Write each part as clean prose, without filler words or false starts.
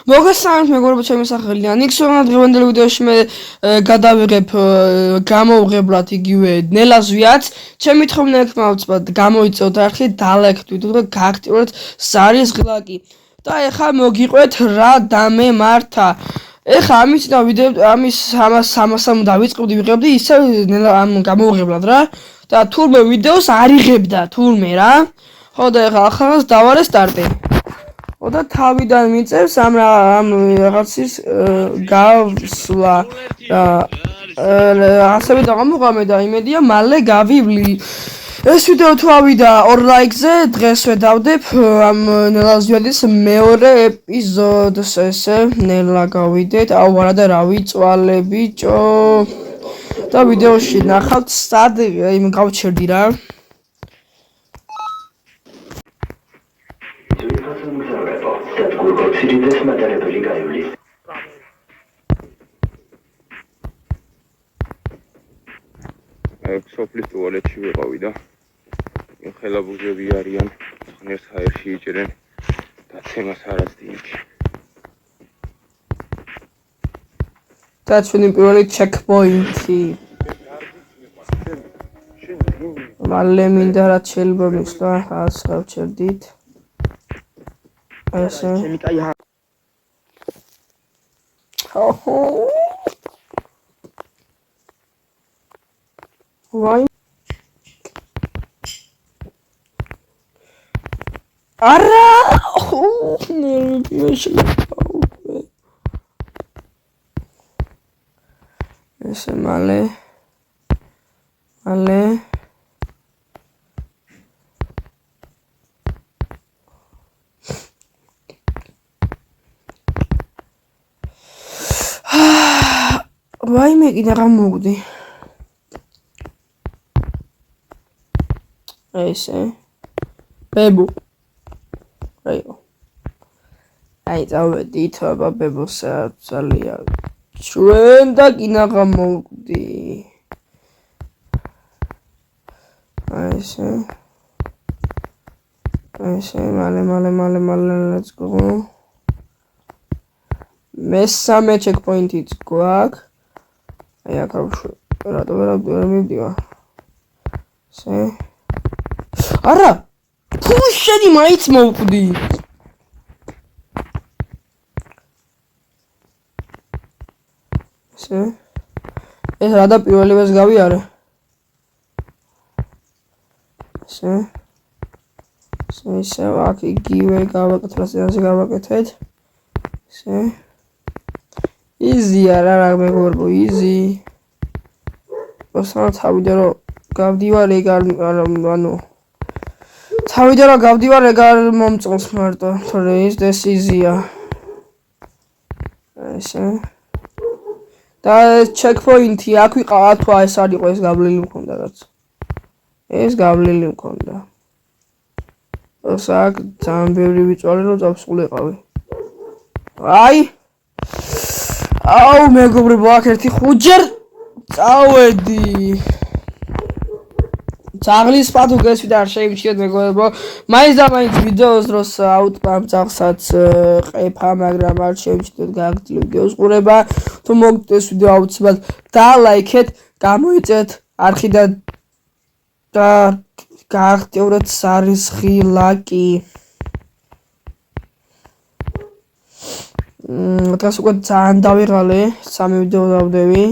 მოგესალმებით მეგობრებო, ჩემი სახელია ნიქსონა. დღევანდელ ვიდეოში მე გადავიღებ გამოვღებლად იგივე ნელაზვიაც. ჩემი თხოვნა იქნება ვწვათ გამოიწევთ არხი, დალექთვით და გააქტიუროთ ზარის ღილაკი. და ეხლა მოგიყვეთ რა დამემართა. ეხლა ამის 300 დავიწყებდი ვიღებდი ისე ამ გამოვღებლად რა. და თურმე ვიდეოს არ იღებდა თურმე რა. ხო და ეხლა ახალს დავარე სტარტი. და თავიდან მიწევს ამ რაღაცის გავსვლა ასევე დაღამოყამე და იმედია მალე გავივლი. ეს ვიდეო თუ ავიდა 2 ლაიქზე დღესვე დავდებ ამ ნელაზვიადის მეორე ეპიზოდს. ესე ნელა გავიდეთ. აუ არა და რა ვიწვალე ბიჭო. და ვიდეოში ნახავთ სად იმ გავჩერდი რა. სირიდეს მატარებელი გაივლის. სოფლის ტუალეტში ვიყავი და ხელაბუზები არიან, ღნერს ჰაერში იჭერენ დაცემას არასდინში. და ჩვენი პირველი ჩეკპოინტი. მალე მინდა რაც შეიძლება მისვლა, ახალს გავჩერდით. ესე ვაი არა ესე მალე ვაიმე კიდე რა მოგდი ესე ბებო აი წავედით აბა ბებოს ძალიან ჩვენ და კინაღა მოგდი ესე მალე let's go მესამე ჩეკპოინტიც გვაქვს აი აქ რატო ვერ მივდივარ ესე არა ფუშები მაიც მოვკვდი ესე ეს რა და პირველივეს გავიარე ესე აქ იგივე გავაკეთეთ გავაკეთეთ ესე easy არა მეგობრებო easy მოსალა თავიდან რომ გავდივარ ეგ ანუ თავიდან რომ გავდივარ ეგ არ მომწონს მარტო თორე ეს easy-ა ესე და ჩეკპოინტი აქ ვიყავ თუ ეს არ იყო ეს გავლილი მქონდა რაც ეს გავლილი მქონდა აქ ძალიან ბევრი ვიწვალე რომ წავსულიყავი აი აუ მეგობრებო აქ ერთი ხუჯერ წავედი ძაღლის პათუ გესვი და არ შეიმჩნიოთ მეგობრებო მაინც და მაინც ვიდეოს დროს აუტპამ ძაღლსაც ყეფა მაგრამ არ შეიმჩნიოთ გააგრძელო ვიდეოს ყურება თუ მოგდეთ ეს ვიდეო აუცილებლად დალაიქეთ გამოიწევთ არხი და გააქტიუროთ ზარის ღილაკი დღეს უკვე ძალიან დავიღალე 3 ვიდეო დავდები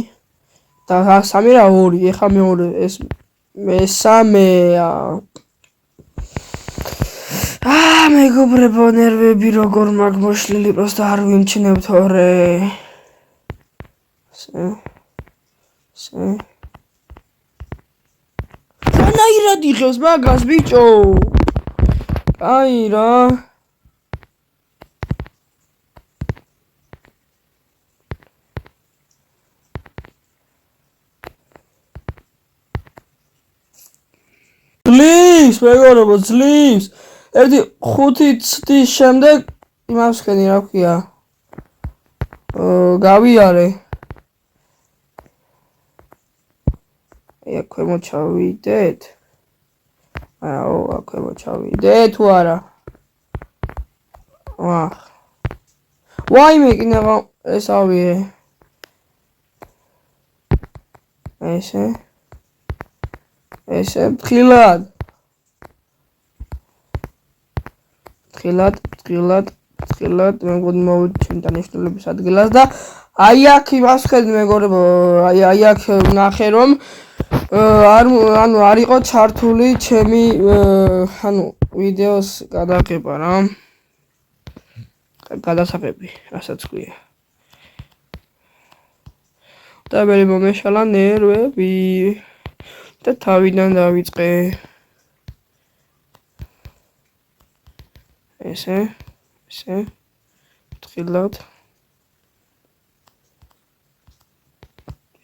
და 3 რა 2 ეხლა მეორე ეს მესამეა მეგობრებო ნერვები როგორ მაგ მოშლილი პროსტა არ ვიმჩნევ თორე ესე ანაირად იღებს მაგას ბიჭო აი რა ძლივს მეგობრებო ძლივს ერთი 5 წლის შემდეგ იმას ხენი რა ქვია გავიარე აი აქ მოჩავიდეთ აუ აქ მოჩავიდეთ თუ არა ვაიმე კიდევ ეს ავიღე. ესე ფხილად. მე მგონი მოვიჩენ დანიშნულების ადგილას და აი აქ იმას ხედავ მეგობრებო, აი აქ ვნახე რომ არ იყო ჩართული ჩემი ვიდეოს გადაღება რა. გადასაღები, რასაც ქვია. და მე მომეშალა ნერვები და თავიდან დავიწყე. ესე ფხილად.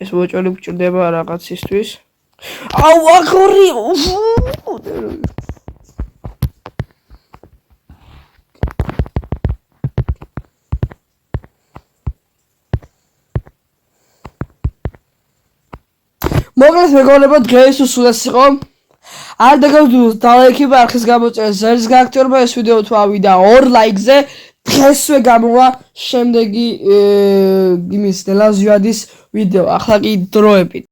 ეს ვოჭოლი გჭირდება რაღაცისთვის. აუ ახორი. მოგლეს მეგობრებო, დღეს უსულეს იყო. არ დაგავდოთ დალაიქი და არხის გამოწერა ზერს გააქტიურება ეს ვიდეო თუ ავიდა 2 ლაიქზე. დღესვე გამოვა შემდეგი იმის ნელა ზვიადის ვიდეო. ახლა კი დროებით.